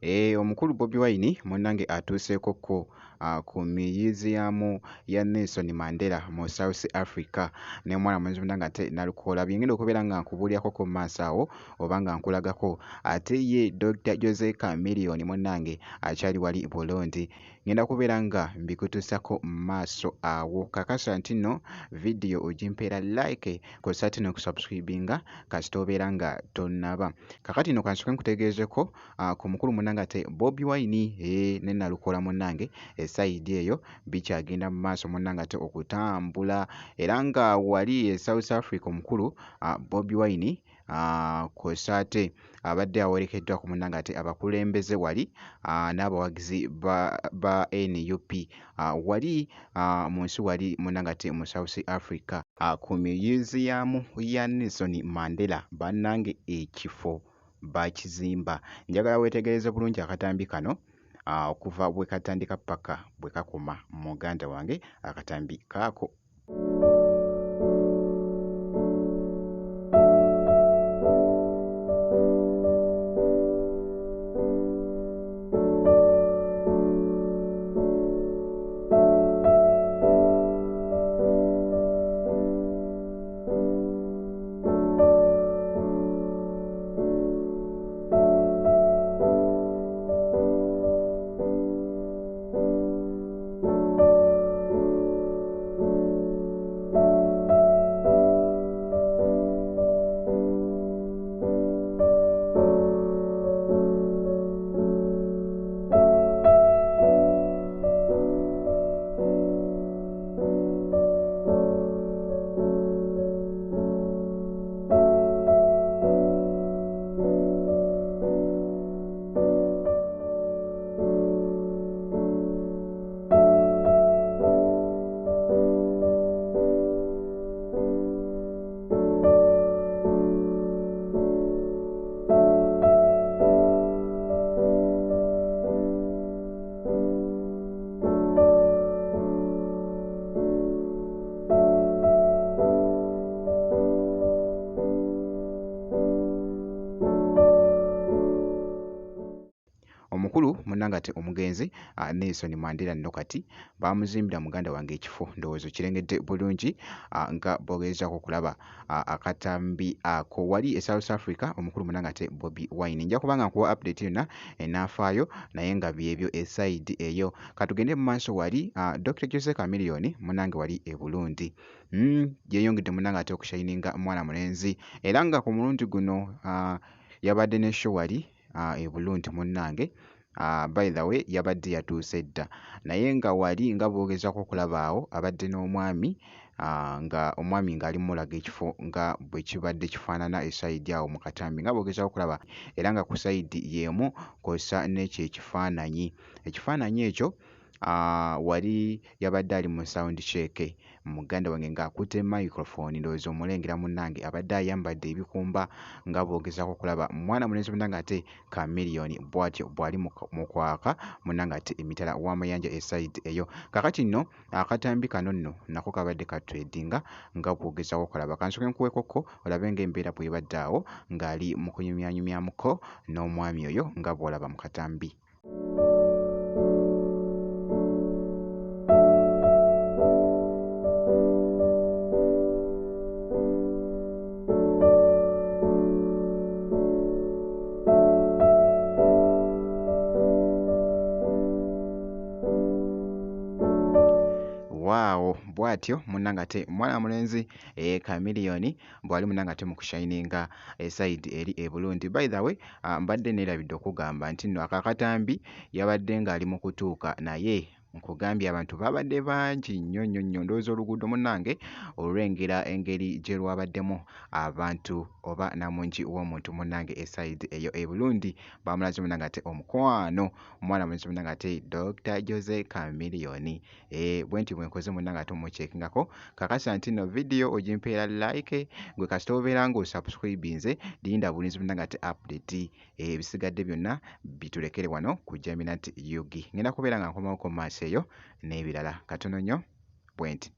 Omukulu Bobi Wine munnange atuuseeko ku museum ya Nelson Mandela mu South Africa ne mwana mulenzi munnange ate Nalukoola bye ngenda okubeera nga nkubuulyakoko mu maaso awo oba nga nkulagako. Ate ye Dr. Jose Chameleone munnange akyali wali Burundi. Ngenda kubeera nga mbikutuusako mu maaso awo. Kakasa nti nno vidiyo ogimpeera like kw'ossa ate n'okusubscribinga kasita obeera nga tonnaba. Kaakati nno kansooke nkutegeezeko ku mukulu munnange ate Bobi Wine ne Nalukoola munnange esayidi eyo bikyagenda mu maaso munnange ate okutambula era nga wali e South Africa omukulu Bobi Wine kw'ossa ate abadde awerekeddwako munnange ate abakulembeze wali n'abawagizi ba NUP wali mu nsi wali munnange ate mu South Africa ku museum ya Nelson Mandela bannange ekifo baakizimba. Njagala weetegereze bulungi akatambi kano okuva bwe katandika paka bwe kakoma muganda wange akatambi kaako. Omukulu munnange ate omugenzi Nelson Mandela nno kati baamuzimbira muganda wange ekifo ndowooza okirengedde bulungi nga bw'ogezaako okulaba akatambi ako. Wali e South Africa omukulu munnange ate Bobi Wine. Nja kuba nga nkuwa update yonna enaafaayo naye nga byebyo esayidi eyo. Katugende mu maaso wali Dr. Jose Chameleone munnange wali e Burundi. Yeeyongedde munnange ate okushayininga mwana mulenzi era nga ku mulundi guno yabadde ne show wali e Burundi munnange. By the way yabadde yatuuse dda naye nga wali nga bw'ogezaako okulaba awo abadde n'omwami nga omwami ng'ali mulaga ekifo nga bwe kibadde kifaanana esayidi awo mu katambi nga bw'ogezaako okulaba era nga ku sayidi y'emu kw'ossa n'ekyo ekifaananyi. Ekifaananyi ekyo wali yabadde ali mu sound check muganda wange ng'akutte microphone ndowooza omulengera munnange abadde ayambadde ebikumba nga bw'ogezaako okulaba mwana mulenzi munnange ate Chameleone bw'atyo bw'ali mu kwaka munnange ate emitala w'amayanja esayidi eyo. Kaakati nno akatambi kano nno nako kabadde katwedinga nga bw'ogezaako okulaba. Kansooke nkuweekokko olabe ng'embeera bw'ebadde awo ng'ali mu kunyumyanyumyamuko n'omwami oyo nga bw'olaba mu katambi. Waawo bw'atyo munnange ate mwana mulenzi Chameleone bw'ali munnange ate mu kushayininga esayidi eri e Burundi. By the way mbadde neerabidde okugamba nti nno aka akatambi yabadde ng'ali mu kutuuka naye nkugambye abantu babadde bangi nnyo ndowooza oluguudo munnange olulengera engeri gye lwabaddemu abantu oba namungi w'omuntu munnange esayidi eyo e Burundi baamulaze munnange ate omukwano omwana mulenzi munnange ate Dr. Jose Chameleone. Bwe nti bwe nkoze munnange ate omukyekingako kakasa nti nno vidiyo ogimpeera like gwe kasita obeera ng'osubscribinze linda bulinzi munnange ate update ebisigadde byonna bitulekere wano ku Jaminant UG. Ngenda kubeera nga nkomawo ku maaso eyo n'ebirala katono nnyo bwe nti.